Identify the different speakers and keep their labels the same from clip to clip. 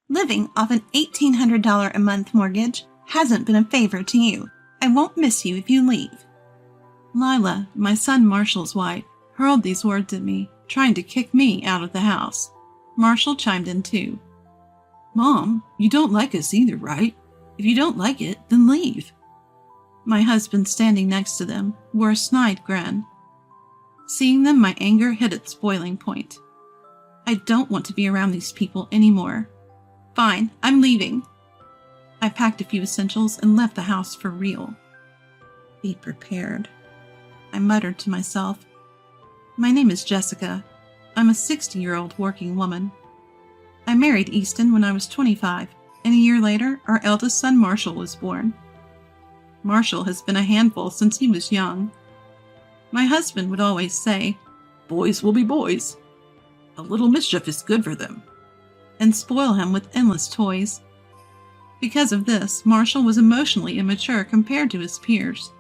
Speaker 1: Living off an $1,800 a month mortgage hasn't been a favor to you. I won't miss you if you leave." Lila, my son Marshall's wife, hurled these words at me, trying to kick me out of the house. Marshall chimed in too. "Mom, you don't like us either, right? If you don't like it, then leave." My husband, standing next to them, wore a snide grin. Seeing them, my anger hit its boiling point. I don't want to be around these people anymore. Fine, I'm leaving. I packed a few essentials and left the house for real. Be prepared, I muttered to myself. My name is Jessica. I'm a 60-year-old working woman. I married Easton when I was 25, and a year later, our eldest son Marshall was born. Marshall has been a handful since he was young. My husband would always say, "Boys will be boys. A little mischief is good for them," and spoil him with endless toys. Because of this, Marshall was emotionally immature compared to his peers.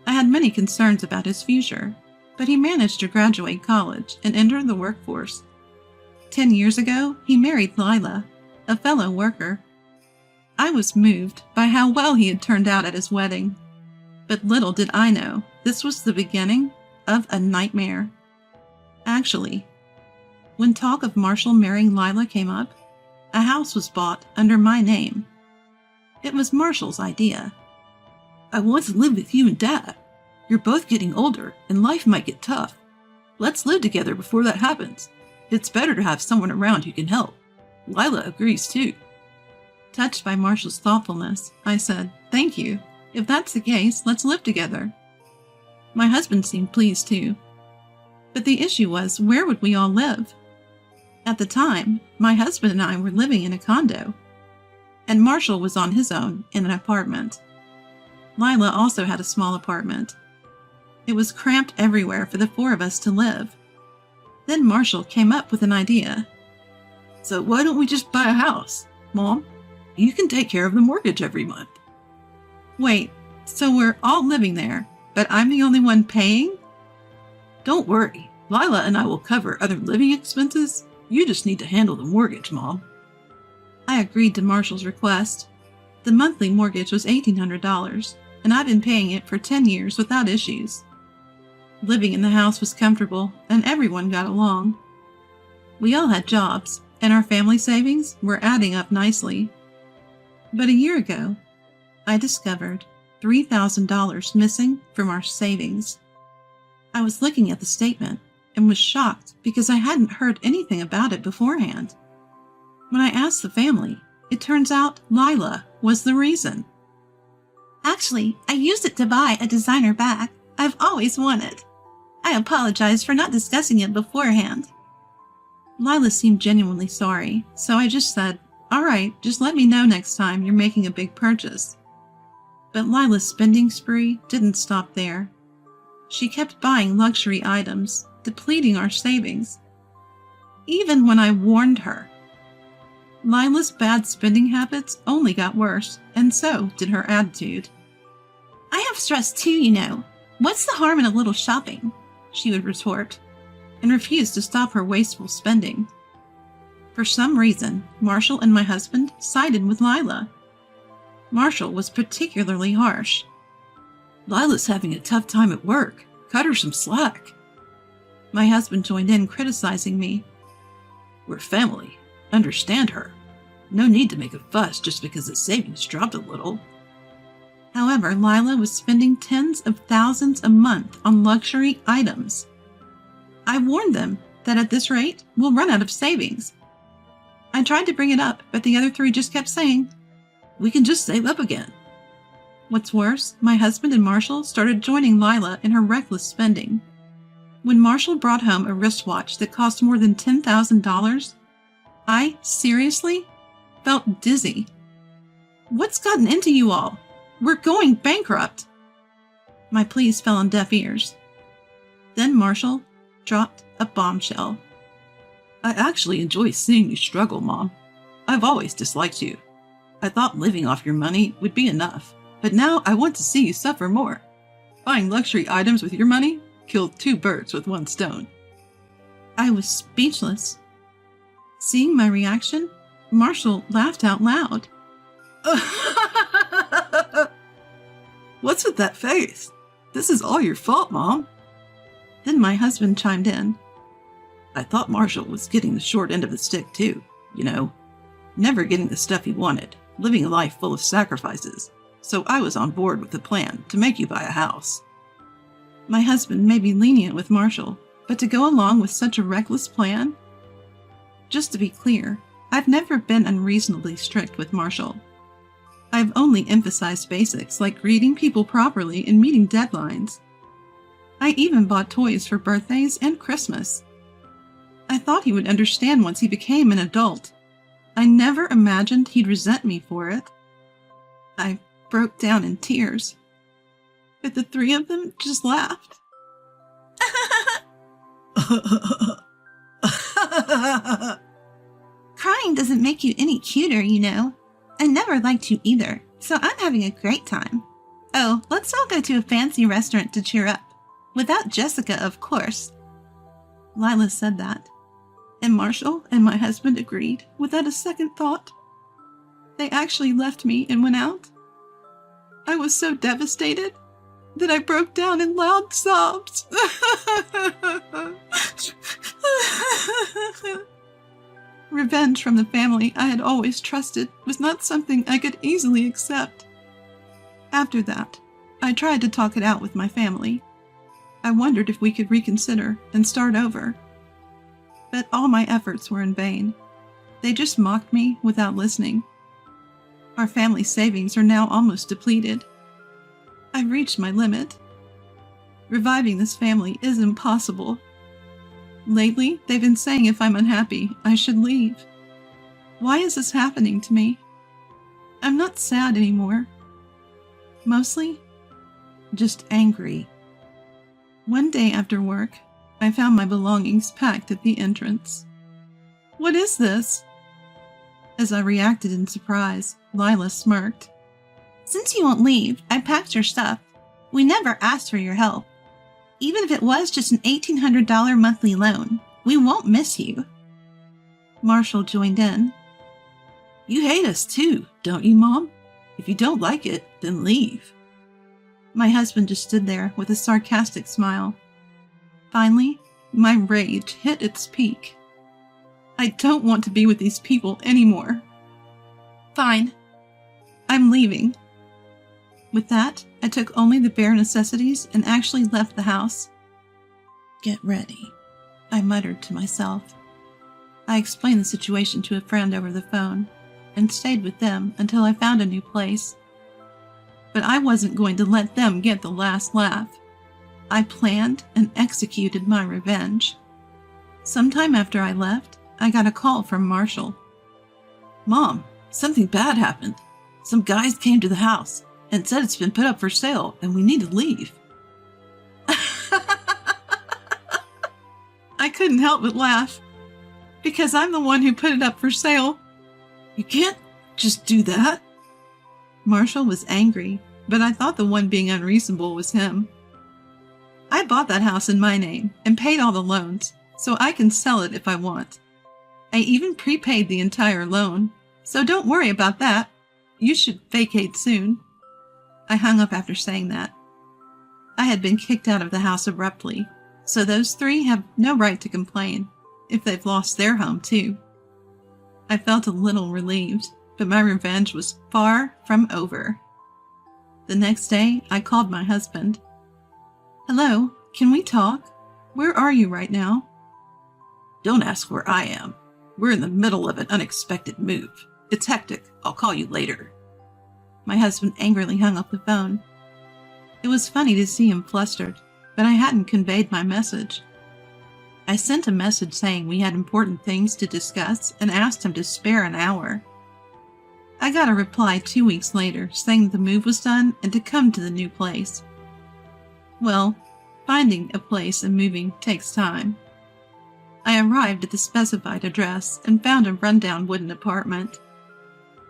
Speaker 1: I had many concerns about his future, but he managed to graduate college and enter the workforce. 10 years ago, he married Lila, a fellow worker. I was moved by how well he had turned out at his wedding. But little did I know, this was the beginning of a nightmare. Actually, when talk of Marshall marrying Lila came up, a house was bought under my name. It was Marshall's idea. "I want to live with you and Dad. You're both getting older, and life might get tough. Let's live together before that happens. It's better to have someone around who can help. Lila agrees too." Touched by Marshall's thoughtfulness, I said, "Thank you. If that's the case, let's live together." My husband seemed pleased too. But the issue was, where would we all live? At the time, my husband and I were living in a condo, and Marshall was on his own in an apartment. Lila also had a small apartment. It was cramped everywhere for the four of us to live. Then Marshall came up with an idea. "So why don't we just buy a house, Mom? You can take care of the mortgage every month." Wait, so we're all living there, but I'm the only one paying? "Don't worry, Lila and I will cover other living expenses. You just need to handle the mortgage, Mom." I agreed to Marshall's request. The monthly mortgage was $1,800, and I've been paying it for 10 years without issues. Living in the house was comfortable, and everyone got along. We all had jobs, and our family savings were adding up nicely. But a year ago, I discovered $3,000 missing from our savings. I was looking at the statement and was shocked because I hadn't heard anything about it beforehand. When I asked the family, it turns out Lila was the reason. "Actually, I used it to buy a designer bag I've always wanted. I apologize for not discussing it beforehand." Lila seemed genuinely sorry, so I just said, "All right, just let me know next time you're making a big purchase." But Lila's spending spree didn't stop there. She kept buying luxury items, depleting our savings. Even when I warned her. Lila's bad spending habits only got worse, and so did her attitude. "I have stress too, you know. What's the harm in a little shopping?" she would retort, and refused to stop her wasteful spending. For some reason, Marshall and my husband sided with Lila. Marshall was particularly harsh. "Lila's having a tough time at work. Cut her some slack." My husband joined in, criticizing me. "We're family. Understand her. No need to make a fuss just because the savings dropped a little." However, Lila was spending tens of thousands a month on luxury items. I warned them that at this rate, we'll run out of savings. I tried to bring it up, but the other three just kept saying, "We can just save up again." What's worse, my husband and Marshall started joining Lila in her reckless spending. When Marshall brought home a wristwatch that cost more than $10,000, I, seriously, felt dizzy. "What's gotten into you all? We're going bankrupt." My pleas fell on deaf ears. Then Marshall dropped a bombshell. "I actually enjoy seeing you struggle, Mom. I've always disliked you. I thought living off your money would be enough, but now I want to see you suffer more. Buying luxury items with your money killed 2 birds with 1 stone." I was speechless. Seeing my reaction, Marshall laughed out loud.
Speaker 2: What's with that face? This is all your fault, Mom.
Speaker 1: Then my husband chimed in.
Speaker 2: I thought Marshall was getting the short end of the stick too, never getting the stuff he wanted, living a life full of sacrifices. So I was on board with the plan to make you buy a house.
Speaker 1: My husband may be lenient with Marshall, but to go along with such a reckless plan? Just to be clear, I've never been unreasonably strict with Marshall. I've only emphasized basics like greeting people properly and meeting deadlines. I even bought toys for birthdays and Christmas. I thought he would understand once he became an adult. I never imagined he'd resent me for it. I broke down in tears, but the three of them just laughed. Crying doesn't make you any cuter, I never liked you either, so I'm having a great time. Oh, let's all go to a fancy restaurant to cheer up. Without Jessica, of course. Lila said that, and Marshall and my husband agreed without a second thought. They actually left me and went out. I was so devastated that I broke down in loud sobs. Revenge from the family I had always trusted was not something I could easily accept. After that, I tried to talk it out with my family. I wondered if we could reconsider and start over. But all my efforts were in vain. They just mocked me without listening. Our family savings are now almost depleted. I've reached my limit. Reviving this family is impossible. Lately, they've been saying if I'm unhappy, I should leave. Why is this happening to me? I'm not sad anymore. Mostly, just angry. One day after work, I found my belongings packed at the entrance. What is this? As I reacted in surprise, Lila smirked. Since you won't leave, I packed your stuff. We never asked for your help. Even if it was just an $1,800 monthly loan, we won't miss you. Marshall joined in.
Speaker 2: You hate us too, don't you, Mom? If you don't like it, then leave.
Speaker 1: My husband just stood there with a sarcastic smile. Finally, my rage hit its peak. I don't want to be with these people anymore. Fine. I'm leaving. With that, I took only the bare necessities and actually left the house. Get ready, I muttered to myself. I explained the situation to a friend over the phone and stayed with them until I found a new place. But I wasn't going to let them get the last laugh. I planned and executed my revenge. Sometime after I left, I got a call from Marshall.
Speaker 2: Mom, something bad happened. Some guys came to the house and said it's been put up for sale and we need to leave.
Speaker 1: I couldn't help but laugh, because I'm the one who put it up for sale.
Speaker 2: You can't just do that.
Speaker 1: Marshall was angry, but I thought the one being unreasonable was him. I bought that house in my name and paid all the loans, so I can sell it if I want. I even prepaid the entire loan, so don't worry about that. You should vacate soon. I hung up after saying that. I had been kicked out of the house abruptly, so those three have no right to complain if they've lost their home too. I felt a little relieved, but my revenge was far from over. The next day, I called my husband. Hello, can we talk? Where are you right now?
Speaker 2: Don't ask where I am. We're in the middle of an unexpected move. It's hectic. I'll call you later.
Speaker 1: My husband angrily hung up the phone. It was funny to see him flustered, but I hadn't conveyed my message. I sent a message saying we had important things to discuss and asked him to spare an hour. I got a reply 2 weeks later saying the move was done and to come to the new place. Well, finding a place and moving takes time. I arrived at the specified address and found a rundown wooden apartment.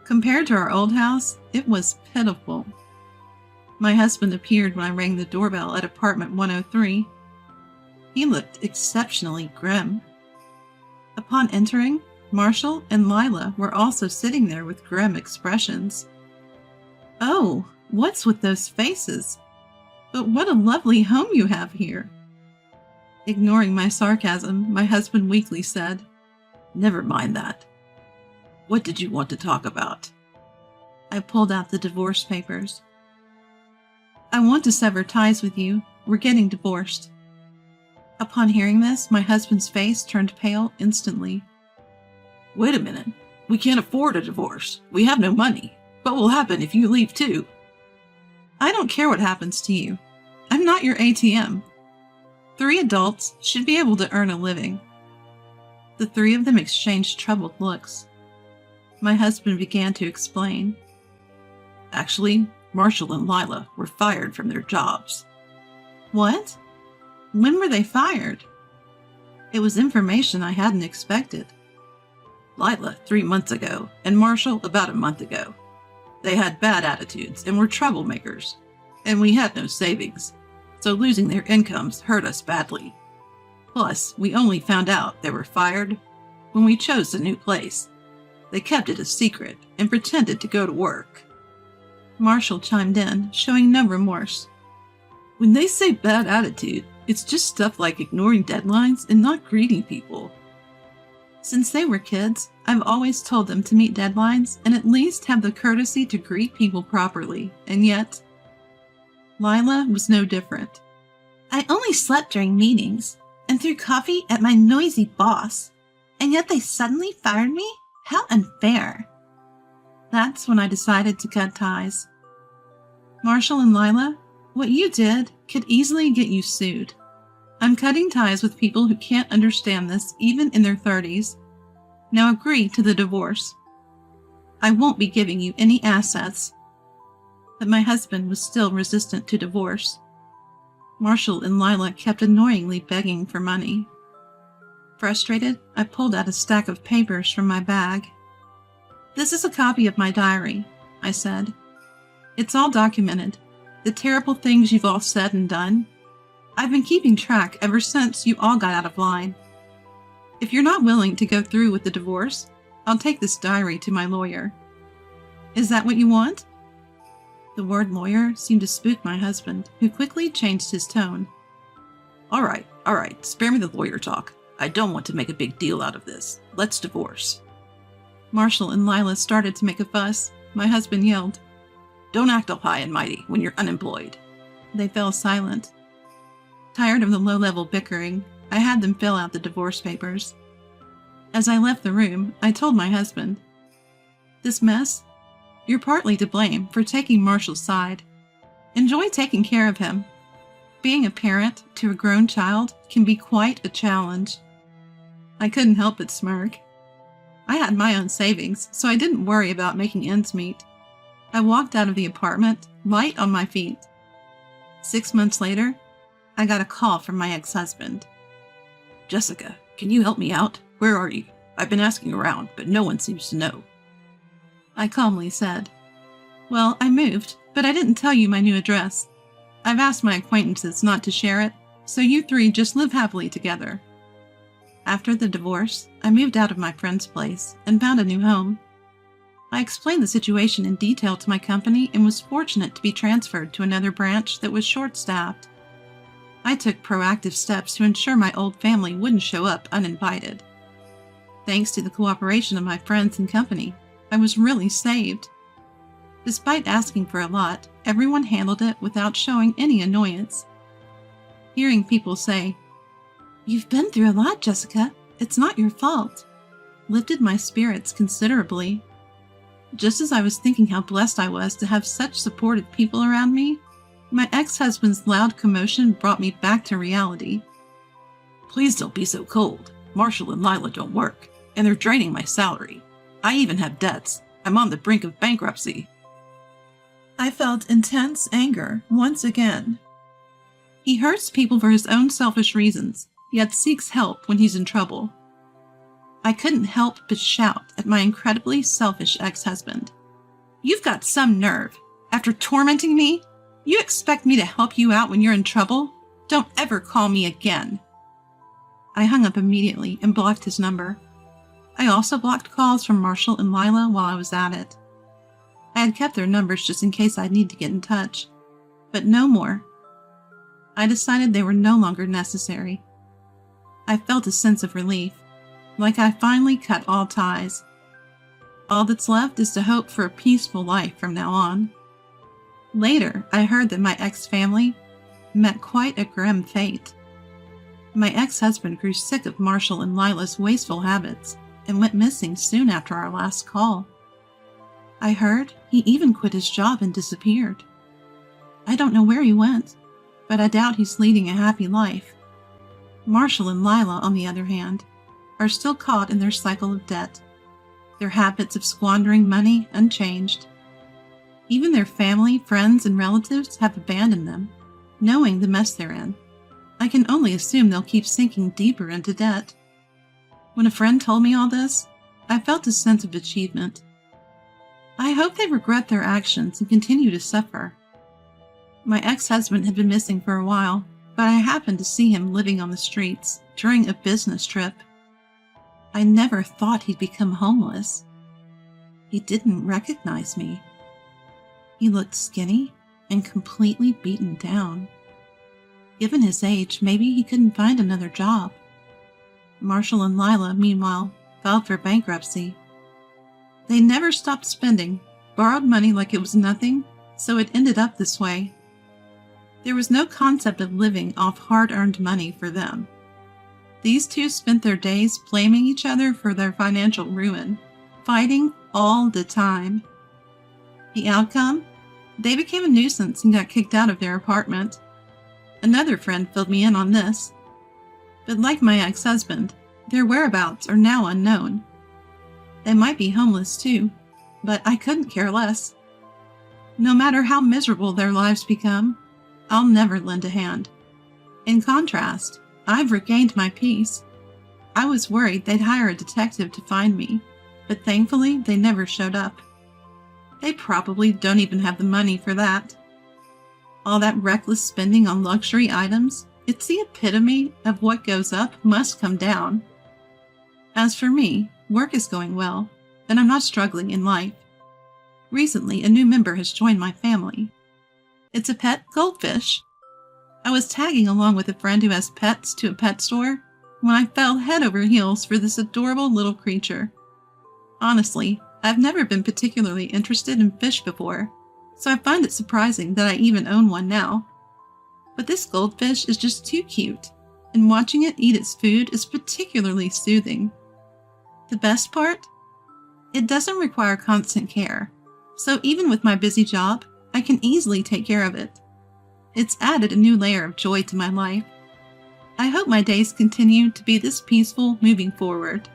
Speaker 1: Compared to our old house, it was pitiful. My husband appeared when I rang the doorbell at apartment 103. He looked exceptionally grim. Upon entering, Marshall and Lila were also sitting there with grim expressions. "Oh, what's with those faces? But what a lovely home you have here." Ignoring my sarcasm, my husband weakly said,
Speaker 2: "Never mind that. What did you want to talk about?"
Speaker 1: I pulled out the divorce papers. "I want to sever ties with you. We're getting divorced." Upon hearing this, my husband's face turned pale instantly.
Speaker 2: "Wait a minute. We can't afford a divorce. We have no money. What will happen if you leave too?"
Speaker 1: "I don't care what happens to you. I'm not your ATM. 3 adults should be able to earn a living." The 3 of them exchanged troubled looks. My husband began to explain.
Speaker 2: "Actually, Marshall and Lila were fired from their jobs."
Speaker 1: "What? When were they fired?" It was information I hadn't expected.
Speaker 2: "Lila 3 months ago, and Marshall about a month ago. They had bad attitudes and were troublemakers, and we had no savings, so losing their incomes hurt us badly. Plus, we only found out they were fired when we chose a new place. They kept it a secret and pretended to go to work."
Speaker 1: Marshall chimed in, showing no remorse.
Speaker 2: "When they say bad attitude, it's just stuff like ignoring deadlines and not greeting people."
Speaker 1: Since they were kids, I've always told them to meet deadlines and at least have the courtesy to greet people properly, and yet Lila was no different. "I only slept during meetings and threw coffee at my noisy boss, and yet they suddenly fired me? How unfair." That's when I decided to cut ties. "Marshall and Lila, what you did could easily get you sued. I'm cutting ties with people who can't understand this even in their 30s. Now agree to the divorce. I won't be giving you any assets." But my husband was still resistant to divorce. Marshall and Lila kept annoyingly begging for money. Frustrated, I pulled out a stack of papers from my bag. "This is a copy of my diary," I said. "It's all documented, the terrible things you've all said and done. I've been keeping track ever since you all got out of line. If you're not willing to go through with the divorce, I'll take this diary to my lawyer. Is that what you want?" The word lawyer seemed to spook my husband, who quickly changed his tone.
Speaker 2: All right, spare me the lawyer talk. I don't want to make a big deal out of this. Let's divorce."
Speaker 1: Marshall and Lila started to make a fuss. My husband yelled,
Speaker 2: "Don't act all high and mighty when you're unemployed."
Speaker 1: They fell silent. Tired of the low-level bickering, I had them fill out the divorce papers. As I left the room, I told my husband, "This mess? You're partly to blame for taking Marshall's side. Enjoy taking care of him. Being a parent to a grown child can be quite a challenge." I couldn't help but smirk. I had my own savings, so I didn't worry about making ends meet. I walked out of the apartment, light on my feet. 6 months later, I got a call from my ex-husband.
Speaker 2: "Jessica, can you help me out? Where are you? I've been asking around, but no one seems to know."
Speaker 1: I calmly said, "Well, I moved, but I didn't tell you my new address. I've asked my acquaintances not to share it, so you 3 just live happily together." After the divorce, I moved out of my friend's place and found a new home. I explained the situation in detail to my company and was fortunate to be transferred to another branch that was short-staffed. I took proactive steps to ensure my old family wouldn't show up uninvited. Thanks to the cooperation of my friends and company, I was really saved. Despite asking for a lot, everyone handled it without showing any annoyance. Hearing people say, "You've been through a lot, Jessica. It's not your fault," lifted my spirits considerably. Just as I was thinking how blessed I was to have such supportive people around me, my ex-husband's loud commotion brought me back to reality.
Speaker 2: "Please don't be so cold. Marshall and Lila don't work, and they're draining my salary. I even have debts. I'm on the brink of bankruptcy."
Speaker 1: I felt intense anger once again. He hurts people for his own selfish reasons, yet seeks help when he's in trouble. I couldn't help but shout at my incredibly selfish ex-husband. "You've got some nerve. After tormenting me, you expect me to help you out when you're in trouble? Don't ever call me again." I hung up immediately and blocked his number. I also blocked calls from Marshall and Lila while I was at it. I had kept their numbers just in case I'd need to get in touch, but no more. I decided they were no longer necessary. I felt a sense of relief, like I finally cut all ties. All that's left is to hope for a peaceful life from now on. Later, I heard that my ex-family met quite a grim fate. My ex-husband grew sick of Marshall and Lila's wasteful habits and went missing soon after our last call. I heard he even quit his job and disappeared. I don't know where he went, but I doubt he's leading a happy life. Marshall and Lila, on the other hand, are still caught in their cycle of debt, their habits of squandering money unchanged. Even their family, friends, and relatives have abandoned them, knowing the mess they're in. I can only assume they'll keep sinking deeper into debt. When a friend told me all this, I felt a sense of achievement. I hope they regret their actions and continue to suffer. My ex-husband had been missing for a while, but I happened to see him living on the streets during a business trip. I never thought he'd become homeless. He didn't recognize me. He looked skinny and completely beaten down. Given his age, maybe he couldn't find another job. Marshall and Lila, meanwhile, filed for bankruptcy. They never stopped spending, borrowed money like it was nothing, so it ended up this way. There was no concept of living off hard-earned money for them. These two spent their days blaming each other for their financial ruin, fighting all the time. The outcome? They became a nuisance and got kicked out of their apartment. Another friend filled me in on this. But like my ex-husband, their whereabouts are now unknown. They might be homeless too, but I couldn't care less. No matter how miserable their lives become, I'll never lend a hand. In contrast, I've regained my peace. I was worried they'd hire a detective to find me, but thankfully they never showed up. They probably don't even have the money for that. All that reckless spending on luxury items, it's the epitome of what goes up must come down. As for me, work is going well, and I'm not struggling in life. Recently, a new member has joined my family. It's a pet goldfish. I was tagging along with a friend who has pets to a pet store when I fell head over heels for this adorable little creature. Honestly, I've never been particularly interested in fish before, so I find it surprising that I even own one now. But this goldfish is just too cute, and watching it eat its food is particularly soothing. The best part? It doesn't require constant care, so even with my busy job, I can easily take care of it. It's added a new layer of joy to my life. I hope my days continue to be this peaceful moving forward.